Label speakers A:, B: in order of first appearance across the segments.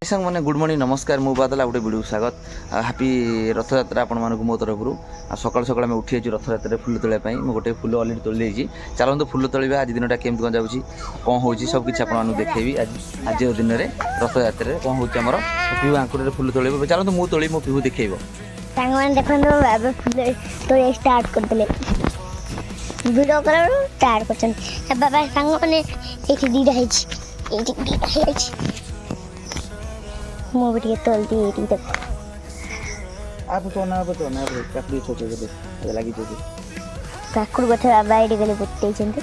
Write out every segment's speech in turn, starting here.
A: सांग मैंने good morning नमस्कार मु बादल गोटे वीडियो स्वागत हापी रथयात्रा आपण मानक मो तरफ सकाल सकाल आम उठी रथयात्रा फुल तोड़ाई मुझे गोटे फुल अलरेडी तोड़ देती चलते फुल तोड़ा आज दिन केमती कौन जाऊँगी कौन हो सब किसी आपको देखी आज दिन में रथयात्रा कौन होमर पिहू आंकुर फुल तोड़ चलते मुझे तोड़ी मो पिहू देखेब
B: स्टार्ट करते वीडियो स्टार्ट कर बाबा सांग मैंने मुझे तोलती है देख
A: आप तो ना काकड़ी छोटे लगी
B: काकुड़ गछ बाबा ये गले बुट्टे चंदे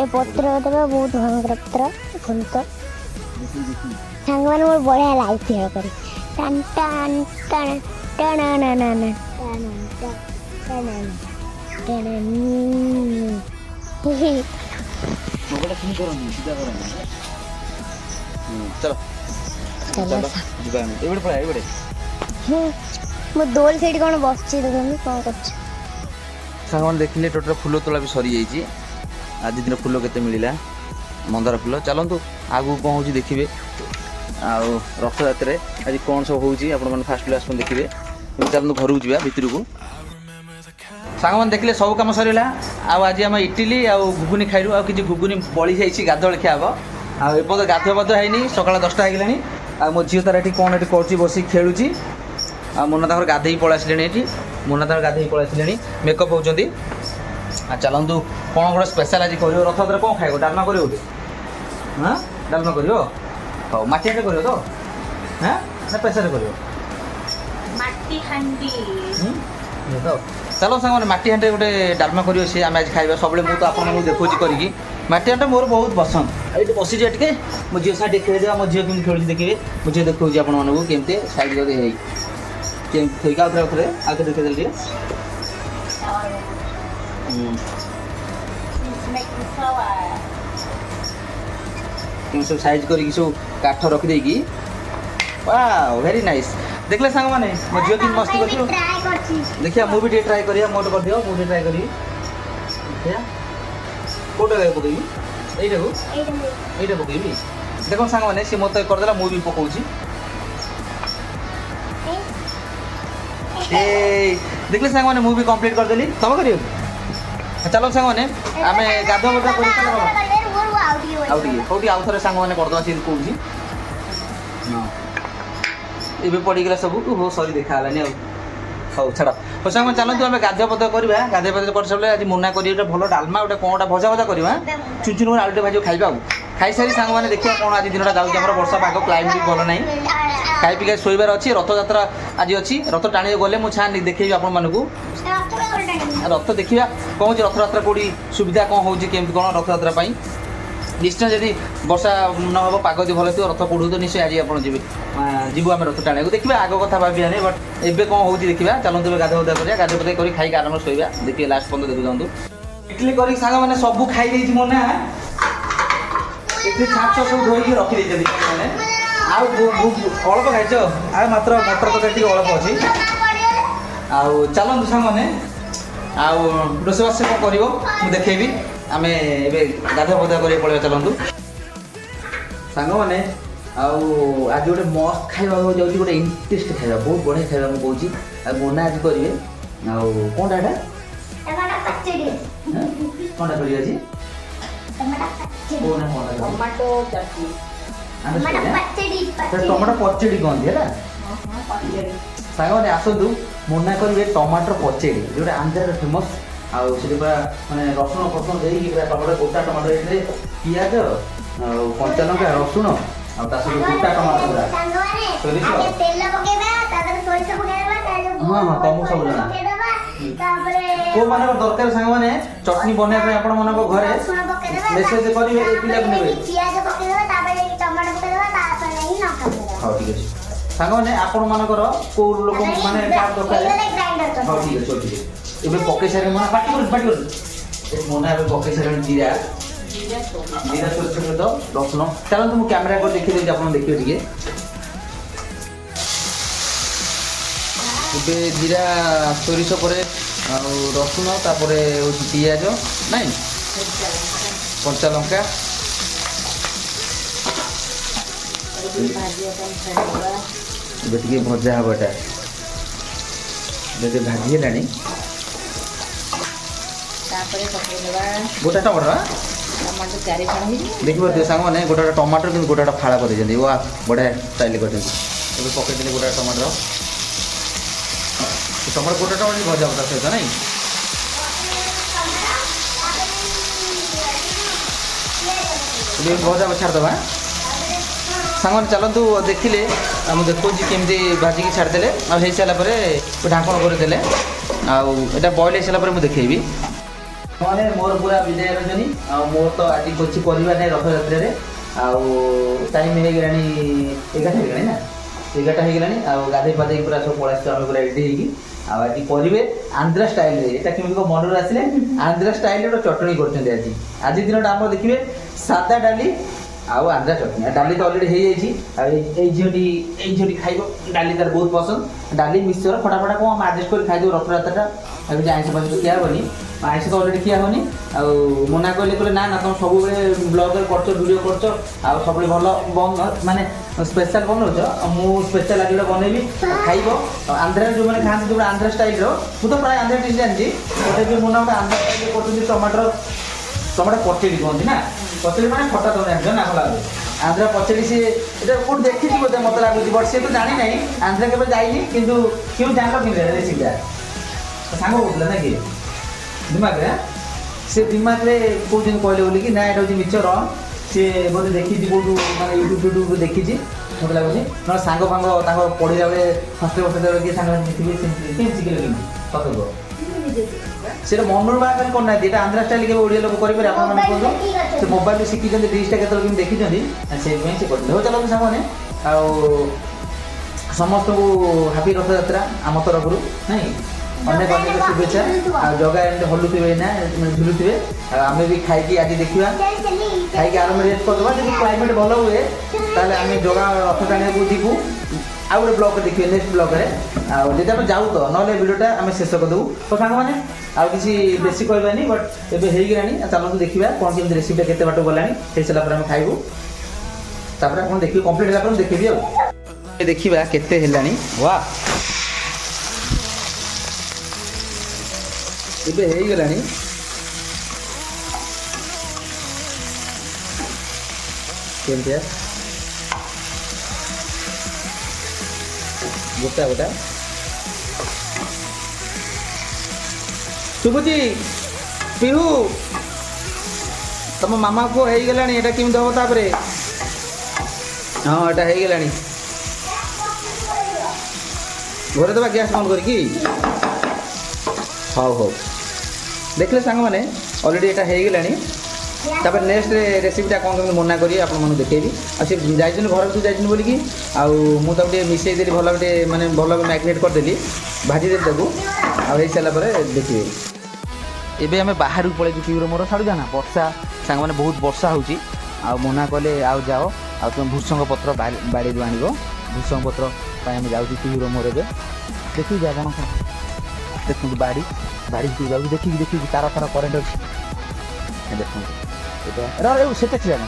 B: ए पत्र तो बहुत भयंकर पत्र फुलत सांग माने मोर बढ़िया लाइफ है करी टन टन टन टन ना ना ना टन
A: चलो
B: मो दोल सेठी कौन बस कौन कर
A: सांग देखिले टोटल फुल तोला भी सरी जाइए आज दिन फुल केते मिलला मंदार फुल चलतु आगू कौन हो देखिए आउ रथयात्रा आज कौन सब हो फास्ट क्लास देखिए चलतु घर को जा भितर को सांग मैंने देखिले सब कम सरला आज आम इटिली आउ घुगुनी खाइलु आ कि घुगुनी बड़ी जाइए गाधुआ खिया हम आपर्त गाधुआ पाधुआ है सकाल 10टा हो मो झील तार ये कौन ये कर बस खेलुची आ मोना तक गाधे पलि आसिले ये मोना तक गाधे पलि आसिले मेकअप होती चलतु कौन गोटे स्पेशल आज कर रथयात्रा कौन खाइब डालमा कर हाँ डालमा कर हाँ माटी हांडी कर तो हाँ ना प्रेसर कर तो चलो सांग माटी हांडी गोटे डालमा कर आज खाइबा सब मुझे आपको देखुची करी माटी हांडी मोर बहुत पसंद ये बसी टे मो झील साइड देखिए देवा मो झील केमी खेलुची देखिए मुझे देखा आपण मानक केमती साइड केमती थोक आगे देखे देल सब साइज कर सब काठ रखिदे कि वाओ वेरी नाइस देखले सांग माने मो झील की मस्ती कर देखिए मुझे ट्राई करिया मोट कर दियो मुझे ट्राई करी देखिया कोटा गाय पकेबी एटा पकेबी देखो सांग माने से मत करदेला मु भी पकाउची ए देखले सांग माने मु भी कंप्लीट कर देली तब करियो चलो सांग माने आमे गाधो बधा करि आउ थरे सांग माने करदो छी कहूची हां एबे पड़ी गेला सब हो सॉरी देखा हलानी हौ छाड़ हो सांग चलतु आम गाधुआ पद करवा गाधुआ पद कर सब आज मुना कर भल डालमा गोटे कौन भजा भजा करवा चुन चुन आलुटे भाजी खाइबा खाई सारी सांग मैंने देखिए कौन आज दिन जाऊँगी आम वर्षा पाग क्लाइमेट भी भल ना खाई पी शोबार अच्छी रथयात्रा आज अच्छी रथ टाणी गले मुझे देखी आपण मानक रथ देखा कौन रथयात्रा कौटी सुविधा कौन होमती कौन रथयात्रा निश्चय जब वर्षा न हम पाग जो भल थी रथ पढ़ू तो निश्चय आज आप जीव आम रथ टाणी देखिए आग कथा भाविया नहीं बट एवं कौन हो देखा चलते गाधो उदा कर गाधो पदा कर खाई आराम शोबा देखिए लास्ट पर्यटन देखु जाऊँ इडली कर सांग मैंने सब खाई मोना छाप सब धोई रखी अल्प खाइच आ मात्र मटर तक अल्प अच्छी चलतु सांग मैंने रोषेबास कौन कर देखेबी आम ए गाधुआ पदा कर पड़े चलतु सांग मैंने आज गोटे मस्त खाइबा जाऊँ गोटे इंटरेस्ट खाइबा बहुत बढ़िया खाइबा मुझे कहूँ मोना आज करेंगे कौन टाटा कौन कर टमाटो पचड़ी कहते है सांग मैंने आसतु मुना करेंगे टमाटर पचड़ी जो आंध्र फेमस आगे माने रसुण फसुण देकी टमाटो गोटा टमाटो पिज कंचा लंका रसुण गोटा टमाटो हाँ हाँ तुमको सब जना को मान दरकार सांग मैंने चटनी बनवाई आपण मन घरे मेसेज करेंगे पिला हाँ ठीक है सांग मैंने आपण मानकर को लोक माने दरकार हाँ ठीक है ठीक है ये पकई सारे मोना पाटी मोना पकई सारे जीरा जीरा छोट छोट रसुण चलते मुझे कैमेरा को देखी देती आप देखिए जीरा सोरिष पर ଆଉ ରସୁଣ ତାପରେ ହେଉଛି ପିଆଜ ନାଇଁ କଞ୍ଚା ଲଙ୍କା ଏବେ ଟିକେ ଭଜା ହେବ ଏଟା ଯଦି ଭାଜି ହେଲାଣି
B: ତାପରେ ପକେଇଦେବା
A: ଗୋଟା ଟମାଟର
B: ଟମାଟୋ 4 ଫାଳ ହେଇଯିବ।
A: ଦେଖିପାରୁଥିବେ ସାଙ୍ଗମାନେ ଗୋଟା ଟମାଟର କିନ୍ତୁ ଗୋଟା ଫାଳ କରିଦେଇଛନ୍ତି ୱା ବଢ଼ିଆ ଷ୍ଟାଇଲ୍ କରିଛନ୍ତି। ଏବେ ପକେଇଦେଲି ଗୋଟା ଟମାଟର ଟମାଟୋ ଗୋଟା ଟମାଟୋ ଭଜା ହେବ ତା ସହିତ ନାଇଁ ଏବେ ଭଜା ଛାଡ଼ିଦେବା ସାଙ୍ଗମାନେ ଚାଲନ୍ତୁ ଦେଖିଲେ ମୁଁ ଦେଖାଉଛି କେମିତି ଭାଜିକି ଛାଡ଼ିଦେଲେ ଆଉ ହେଇସାରିଲା ପରେ ଢାଙ୍କଣ କରିଦେଲେ ଆଉ ଏଇଟା ବଏଲ୍ ହେଇସାରିଲା ପରେ ମୁଁ ଦେଖେଇବି। ମାନେ ମୋର ପୁରା ବିଦାୟ ରଜନୀ ଆଉ ମୋର ତ ଆଜି କିଛି କରିବା ନାହିଁ ରଥଯାତ୍ରାରେ ଆଉ ଟାଇମ୍ ହେଇଗଲାଣି 11ଟା ହେଇଗଲାଣି ନା 11ଟା ହେଇଗଲାଣି ଆଉ ଗାଧୋଇ ପାଧେଇ ପୁରା ସବୁ ପଳେଇ ଆସିଛୁ ଆମେ ପୁରା ରେଡ଼ି ହେଇକି ଆଉ ଆଜି କରିବେ ଆନ୍ଧ୍ରା ଷ୍ଟାଇଲ୍ରେ ଏଇଟା କେମିତି କ'ଣ ମନରୁ ଆସିଲେ ଆନ୍ଧ୍ରା ଷ୍ଟାଇଲ୍ରେ ଗୋଟେ ଚଟଣି କରୁଛନ୍ତି ଆଜି ଦିନଟା ଆମର ଦେଖିବେ ସାଦା ଡାଲି ଆଉ ଆନ୍ଧ୍ରା ଚଟଣି ଆଉ ଡାଲି ତ ଅଲରେଡ଼ି ହେଇଯାଇଛି ଆଉ ଏଇ ଝିଅଟି ଖାଇବ ଡାଲି ତାର ବହୁତ ପସନ୍ଦ ଡାଲି ମିକ୍ସଚର ଖଟା କ'ଣ ଆମେ ଆଡ଼ଜଷ୍ଟ କରି ଖାଇଦେବୁ ରଥଯାତ୍ରାଟା ଆଉ କିଛି ଆଇଁଷ ଫାଇଁଷ ଖିଆ ହେବନି ଆଇଁଷ ତ ଅଲରେଡ଼ି ଖିଆ ହେବନି ଆଉ ମନା କହିଲେ ନା ତୁମେ ସବୁବେଳେ ବ୍ଲଗ୍ରେ କରୁଛ ଭିଡ଼ିଓ କରୁଛ ଆଉ ସବୁବେଳେ ଭଲ ମାନେ ସ୍ପେଶାଲ୍ ବନଉଛ ମୁଁ ସ୍ପେଶାଲ୍ ଆଜି ଗୋଟେ ବନେଇବି ଖାଇବ ଆଉ ଆନ୍ଧ୍ରାରେ ଯେଉଁମାନେ ଖାଆନ୍ତି ଯେଉଁଟା ଆନ୍ଧ୍ରା ଷ୍ଟାଇଲ୍ର ମୁଁ ତ ପ୍ରାୟ ଆନ୍ଧ୍ରା ଡିସ୍ ଜାଣିଛି ଗୋଟେ ବି ମୋ ନାଁ ଆନ୍ଧ୍ରା ଷ୍ଟାଇଲ୍ରେ କରୁଛନ୍ତି ଟମାଟୋ ପଚେଡ଼ି କୁହନ୍ତି ନା ପଚେଡ଼ି ମାନେ ଖଟା ତମେ ଜାଣିଛ ନା ଭଲ ଲାଗୁଛି ଆନ୍ଧ୍ରା ପଚେଡ଼ି ସିଏ ଏଇଟା କେଉଁଠି ଦେଖିଛି ବୋଧେ ମୋତେ ଲାଗୁଛି ବଟ୍ ସିଏ ତ ଜାଣିନାହିଁ ଆନ୍ଧ୍ରା କେବେ ଯାଇନି କିନ୍ତୁ କେଉଁ ଜାଣିଲ କେମିତି ରେସିପିଟା ସାଙ୍ଗ କହୁଥିଲା ନା କି ଦିମାଗରେ ସେ ଦିମାଗରେ କହୁଛନ୍ତି କହିଲେ ବୋଲିକି ନା ଏଇଟା ହେଉଛି ମିଛ ରଙ୍ଗ ସିଏ ବୋଧେ ଦେଖିଛି କେଉଁଠୁ ମାନେ ୟୁଟ୍ୟୁବରୁ ଦେଖିଛି ମୋତେ ଲାଗୁଛି ନହେଲେ ସାଙ୍ଗ ଫାଙ୍ଗ ତାଙ୍କ ପଢ଼ିଲା ବେଳେ ହଷ୍ଟେଲ ବସେଇଲା କିଏ ସାଙ୍ଗ ଦେଖିବେ ସେମିତି କେମିତି ଶିଖିଲେ କେମିତି ସତ କୁହ ସେଇଟା ମନରୁ ବାହାର କରି କରୁନାହାନ୍ତି ଏଇଟା ଆନ୍ଧ୍ରା ଷ୍ଟାଇଲ୍ କେବେ ଓଡ଼ିଆ ଲୋକ କରିପାରିବେ ଆପଣମାନେ କୁହନ୍ତୁ ସେ ମୋବାଇଲରୁ ଶିଖିଛନ୍ତି ଡିସ୍ଟା କେତେବେଳେ କେମିତି ଦେଖିଛନ୍ତି ସେଇଥିପାଇଁ ସେ କରିଥିଲେ ହଉ ଚାଲନ୍ତୁ ସାଙ୍ଗମାନେ ଆଉ ସମସ୍ତଙ୍କୁ ହାପି ରଥଯାତ୍ରା ଆମ ତରଫରୁ ନାଇଁ ଅନେକ ଅନେକ ଶୁଭେଚ୍ଛା ଆଉ ଜଗା ଏମିତି ହଲୁଥିବେ ନା ଝୁଲୁଥିବେ ଆଉ ଆମେ ବି ଖାଇକି ଆଜି ଦେଖିବା ଖାଇକି ଆରାମରେ ରେଷ୍ଟ କରିଦେବା ଯଦି କ୍ଲାଇମେଟ୍ ଭଲ ହୁଏ ତାହେଲେ ଆମେ ଜଗା ରଥ ଟାଣିବାକୁ ଯିବୁ ଆଉ ଗୋଟେ ବ୍ଲଗ୍ରେ ଦେଖିବେ ନେକ୍ସଟ ବ୍ଲଗ୍ରେ ଆଉ ଯଦି ଆମେ ଯାଉ ତ ନହେଲେ ଭିଡ଼ିଓଟା ଆମେ ଶେଷ କରିଦେବୁ ତ ସାଙ୍ଗମାନେ ଆଉ କିଛି ବେଶୀ କହିବାନି ବଟ୍ ଏବେ ହେଇଗଲାଣି ଚାଲନ୍ତୁ ଦେଖିବା କ'ଣ କେମିତି ରେସିପିଟା କେତେ ବାଟ ଗଲାଣି ହେଇସାରିଲା ପରେ ଆମେ ଖାଇବୁ ତାପରେ ଆପଣ ଦେଖିବେ କମ୍ପ୍ଲିଟ୍ ହେଲା ପରେ ମୁଁ ଦେଖିବି ଆଉ ଦେଖିବା କେତେ ହେଲାଣି ୱା ଏବେ ହେଇଗଲାଣି କେମିତିଆ ଗୋଟା ଶୁଭୁଛି ପିହୁ ତମ ମାମା ପୁଅ ହେଇଗଲାଣି ଏଇଟା କେମିତି ହବ ତାପରେ ହଁ ଏଇଟା ହେଇଗଲାଣି ଘରେ ଦେବା ଗ୍ୟାସ୍ ବନ୍ଦ କରିକି ହଉ ଦେଖିଲେ ସାଙ୍ଗମାନେ ଅଲରେଡ଼ି ଏଇଟା ହେଇଗଲାଣି ତାପରେ ନେକ୍ସଟ ରେସିପିଟା କ'ଣ କେମିତି ମନା କରିବି ଆପଣମାନଙ୍କୁ ଦେଖେଇବି ଆଉ ସେ ଯାଇଛନ୍ତି ଘର ଭିତରୁ ଯାଇଛନ୍ତି ବୋଲିକି ଆଉ ମୁଁ ତାକୁ ଟିକେ ମିଶାଇ ଦେଲି ଭଲ ଟିକେ ମାନେ ଭଲ ମ୍ୟାରିନେଟ୍ କରିଦେଲି ଭାଜିଦେଲି ତାକୁ ଆଉ ହେଇସାରିଲା ପରେ ଦେଖିବେ ଏବେ ଆମେ ବାହାରକୁ ପଳେଇଛୁ ପିଉର ମୋର ଛାଡ଼ୁଛ ନା ବର୍ଷା ସାଙ୍ଗମାନେ ବହୁତ ବର୍ଷା ହେଉଛି ଆଉ ମନା କଲେ ଆଉ ଯାଅ ଆଉ ତୁମେ ଭୃଷଙ୍ଗ ପତ୍ର ବାଡ଼ିରୁ ଆଣିବ ଭୃଷଙ୍ଗ ପତ୍ର ପାଇଁ ଆମେ ଯାଉଛୁ ପିଉର ମୋର ଏବେ ଦେଖିବି ଆପଣ ଦେଖନ୍ତୁ ବାଡ଼ି ଯାଉଛି ଦେଖିକି ତାର କରେଣ୍ଟ ଅଛି ଦେଖନ୍ତୁ ଏଇଟା ସେଟା ଥିଲା ନା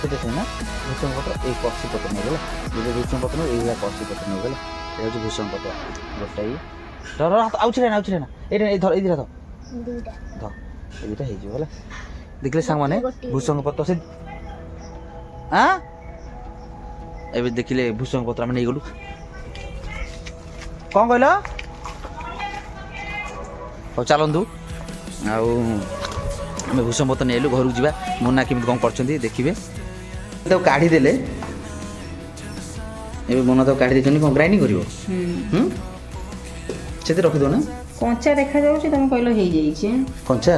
A: ଭୃଷଙ୍ଗ ପତ୍ର ଏଇ କଷି ପତ୍ର ନେଇଗଲା ଯଦି ଭୃଷଙ୍ଗ ପତ୍ର ଏଇଭଳିଆ କଷି ପତ୍ର ନେଇଗଲା ଏଇଟା ହେଉଛି ଭୃଷଙ୍ଗ ପତ୍ର ଗୋଟାଇ ଆଉଛିଲେ ନା ଏଇଟା ଏଇ ଦୁଇଟା ଧର ଏଇ ଦୁଇଟା ହେଇଯିବ ହେଲା ଦେଖିଲେ ସାଙ୍ଗମାନେ ଭୃଷଙ୍ଗ ପତ୍ର ସେ ଏବେ ଦେଖିଲେ ଭୃଷଙ୍ଗ ପତ୍ର ଆମେ ନେଇଗଲୁ କ'ଣ କହିଲ ହଉ ଚାଲନ୍ତୁ ଆଉ ଆମେ ଭୂଷଙ୍ଗ ପତ୍ର ନେଇଲୁ ଘରକୁ ଯିବା ମୁନା କେମିତି କ'ଣ କରୁଛନ୍ତି ଦେଖିବେ ତାକୁ କାଢ଼ିଦେଲେ ଏବେ ମୁନା ତାକୁ କାଢ଼ି ଦେଇଛନ୍ତି କ'ଣ ଗ୍ରାଇଣ୍ଡିଙ୍ଗ କରିବ ସେଥିରେ ରଖିଦେବ ନା
B: କଞ୍ଚା ଦେଖାଯାଉଛି ତମେ କହିଲ ହେଇଯାଇଛି
A: କଞ୍ଚା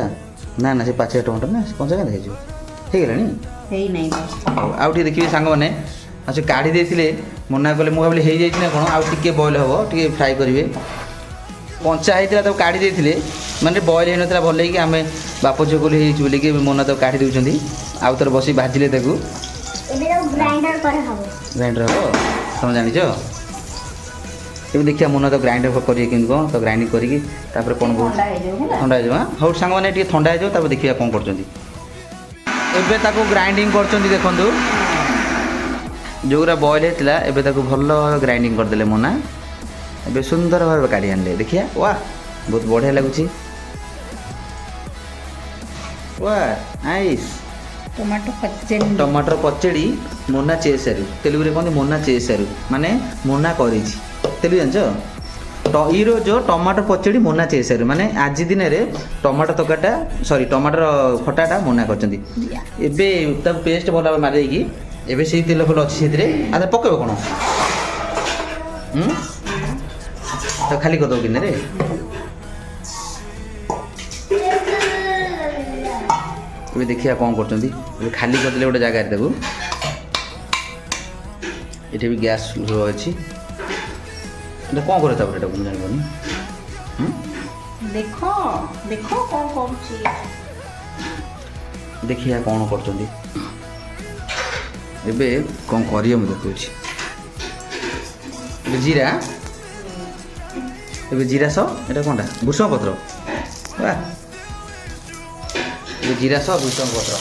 A: ନା ସେ ପାଚିଲା ଟମାଟୋ ନା ସେ କଞ୍ଚା କେମିତି ହେଇଯିବ ହେଇଗଲାଣି
B: ହେଇନାହିଁ
A: ଆଉ ଟିକେ ଦେଖିବେ ସାଙ୍ଗମାନେ ଆଉ ସେ କାଢ଼ି ଦେଇଥିଲେ ମନା କଲେ ମୁଁ ଭାବିଲି ହେଇଯାଇଛି ନା କ'ଣ ଆଉ ଟିକେ ବଏଲ୍ ହେବ ଟିକେ ଫ୍ରାଏ କରିବେ କଞ୍ଚା ହେଇଥିଲା ତାକୁ କାଢ଼ି ଦେଇଥିଲେ ମାନେ ବଏଲ୍ ହେଇନଥିଲା ଭଲ ହେଇକି ଆମେ ବାପ ଝିଅ ବୋଲି ହେଇଛୁ ବୋଲିକି ମନା ତାକୁ କାଢ଼ି ଦେଉଛନ୍ତି ଆଉ ଥରେ ବସି ଭାଜିଲେ ତାକୁ ଗ୍ରାଇଣ୍ଡର ହେବ ତମେ ଜାଣିଛ ଏବେ ଦେଖିବା ମୁନା ତ ଗ୍ରାଇଣ୍ଡର କରିକି କେମିତି କ'ଣ ତ ଗ୍ରାଇଣ୍ଡିଂ କରିକି ତାପରେ କ'ଣ କହୁଛି ଥଣ୍ଡା ହେଇଯିବ ହଉ ସାଙ୍ଗମାନେ ଟିକେ ଥଣ୍ଡା ହେଇଯିବ ତାପରେ ଦେଖିବା କ'ଣ କରୁଛନ୍ତି ଏବେ ତାକୁ ଗ୍ରାଇଣ୍ଡିଂ କରୁଛନ୍ତି ଦେଖନ୍ତୁ ଯେଉଁଗୁଡ଼ା ବଏଲ୍ ହେଇଥିଲା ଏବେ ତାକୁ ଭଲ ଭାବେ ଗ୍ରାଇଣ୍ଡିଂ କରିଦେଲେ ମୁନା ଏବେ ସୁନ୍ଦର ଭାବେ କାଢ଼ି ଆଣିଲେ ଦେଖିବା ୱା ବହୁତ ବଢ଼ିଆ ଲାଗୁଛି ୱା ନାଇସ୍ ଟମାଟର ପଚଡ଼ି ମୁନା చేశారు తెలుగుରେ କହନ୍ତି ମୁନା చేశారు ମାନେ ମୁନା କରିଛି తెలుగు ଜାଣିଛ ఈరోజు ଟମାଟର ପଚଡ଼ି ମୁନା చేశారు ମାନେ ଆଜି ଦିନରେ ଟମାଟର ତରକାରୀଟା ସରି ଟମାଟର ଖଟାଟା ମୁନା କରିଛନ୍ତି ଏବେ ତାକୁ ପେଷ୍ଟ ଭଲ ଭାବେ ମାରିଦେଇକି ଏବେ ସେଇ ତେଲ ଫେଲ ଅଛି ସେଥିରେ ଆଚ୍ଛା ପକେଇବ କ'ଣ ତ ଖାଲି କରିଦେବ ଗିନାରେ ଏବେ ଦେଖିବା କ'ଣ କରୁଛନ୍ତି ଏବେ ଖାଲି କରିଦେଲେ ଗୋଟେ ଜାଗାରେ ତାକୁ ଏଠି ବି ଗ୍ୟାସ୍ ଅଛି এটা କ'ଣ କରିବ ତାପରେ ଏଇଟା ମୁଁ ଜାଣିପାରୁନି
C: ଦେଖ ଦେଖ କ'ଣ କରୁଛି
A: ଦେଖିବା କ'ଣ କରୁଛନ୍ତି ଏବେ କ'ଣ କରିବ ମୁଁ ଦେଖୁଛି ଏବେ ଜିରା ଏବେ ଜିରା ସହ ଏଇଟା କ'ଣଟା ଭୃଷଙ୍ଗ ପତ୍ର ବା ଏବେ ଜିରା ସହ ଭୃଷଙ୍ଗ ପତ୍ର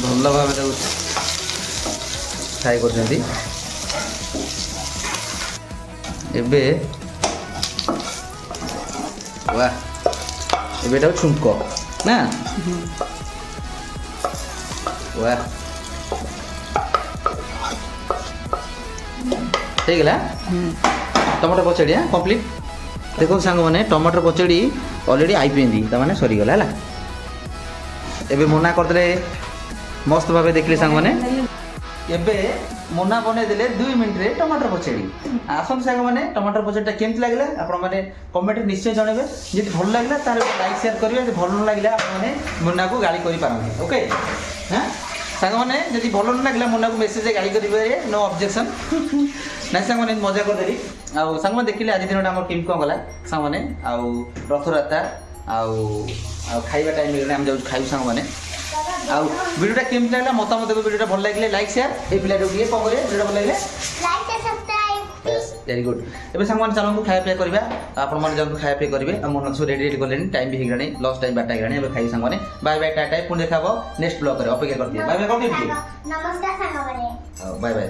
A: ଭଲ ଭାବେ ତାକୁ ଫ୍ରାଏ କରୁଛନ୍ତି ଏବେ वा ଏବେ ଏଟାକୁ ଛୁଙ୍କ ନା वा ହେଇଗଲା ଟମାଟୋ ପଚଡ଼ି କମ୍ପ୍ଲିଟ୍ ଦେଖନ୍ତୁ ସାଙ୍ଗମାନେ ଟମାଟୋ ପଚଡ଼ି ଅଲରେଡ଼ି ଆଇପିଏନ୍ତି ତାମାନେ ସରିଗଲା ହେଲା ଏବେ ମୁନା କରିଦେଲେ ମସ୍ତ ଭାବେ ଦେଖିଲେ ସାଙ୍ଗମାନେ ଏବେ ମୁନା ବନେଇଦେଲେ 2 ମିନିଟ୍ରେ ଟମାଟୋ ପଚଡ଼ି ଆସନ୍ତୁ ସାଙ୍ଗମାନେ ଟମାଟୋ ପଚଡ଼ିଟା କେମିତି ଲାଗିଲା ଆପଣମାନେ କମେଣ୍ଟରେ ନିଶ୍ଚୟ ଜଣାଇବେ ଯଦି ଭଲ ଲାଗିଲା ତାହେଲେ ଲାଇକ୍ ସେୟାର କରିବେ ଯଦି ଭଲ ନ ଲାଗିଲା ଆପଣମାନେ ମୁନାକୁ ଗାଳି କରିପାରନ୍ତି ଓକେ ହଁ ସାଙ୍ଗମାନେ ଯଦି ଭଲ ନ ଲାଗିଲା ମୁନାକୁ ମେସେଜରେ ଗାଳି କରିପାରିବେ ନୋ ଅବଜେକ୍ସନ୍ ନାଇଁ ସାଙ୍ଗମାନେ ମଜା କରିଦେଲି ଆଉ ସାଙ୍ଗମାନେ ଦେଖିଲେ ଆଜି ଦିନଟା ଆମର କେମିତି କ'ଣ ଗଲା ସାଙ୍ଗମାନେ ଆଉ ରଥଯାତ୍ରା ଆଉ ଖାଇବା ଟାଇମ୍ ହେଇଗଲା ଆମେ ଯାଉଛୁ ଖାଇବୁ ସାଙ୍ଗମାନେ ଆଉ ଭିଡ଼ିଓଟା କେମିତି ଲାଗିଲା ମତାମତ ଦେବେ ଭିଡ଼ିଓଟା ଭଲ ଲାଗିଲେ ଲାଇକ୍ ସେୟାର এই ପିଲାଟାକୁ ଟିକେ କ'ଣ କରିବେ ଭିଡ଼ିଓଟା ଭଲ ଲାଗିଲେ ଭେରି ଗୁଡ୍ ଏବେ ସାଙ୍ଗମାନେ ଚାଲନ୍ତୁ ଖାଇବା ପିଇବା କରିବା ଆପଣମାନେ ଯାଆନ୍ତୁ ଖାଇବା ପିଇବା କରିବେ ଆଉ ମନ ସବୁ ରେଡ଼ି କଲେଣି ଟାଇମ୍ ବି ହେଇଗଲାଣି ଲଞ୍ଚ ଟାଇମ୍ 12ଟା ହେଇଗଲାଣି ଏବେ ଖାଇବି ସାଙ୍ଗମାନେ ବାଏ ବାଏ ଟାଟା ପୁଣି ଦେଖା ହେବ ନେକ୍ସଟ ବ୍ଲଗ୍ରେ ଅପେକ୍ଷା କରିଦିଏ ବାଏ ବାଏ କରିଦିଏ
B: ନମସ୍କାର ସାଙ୍ଗମାନେ
A: ହଉ ବାଏ ବାଏ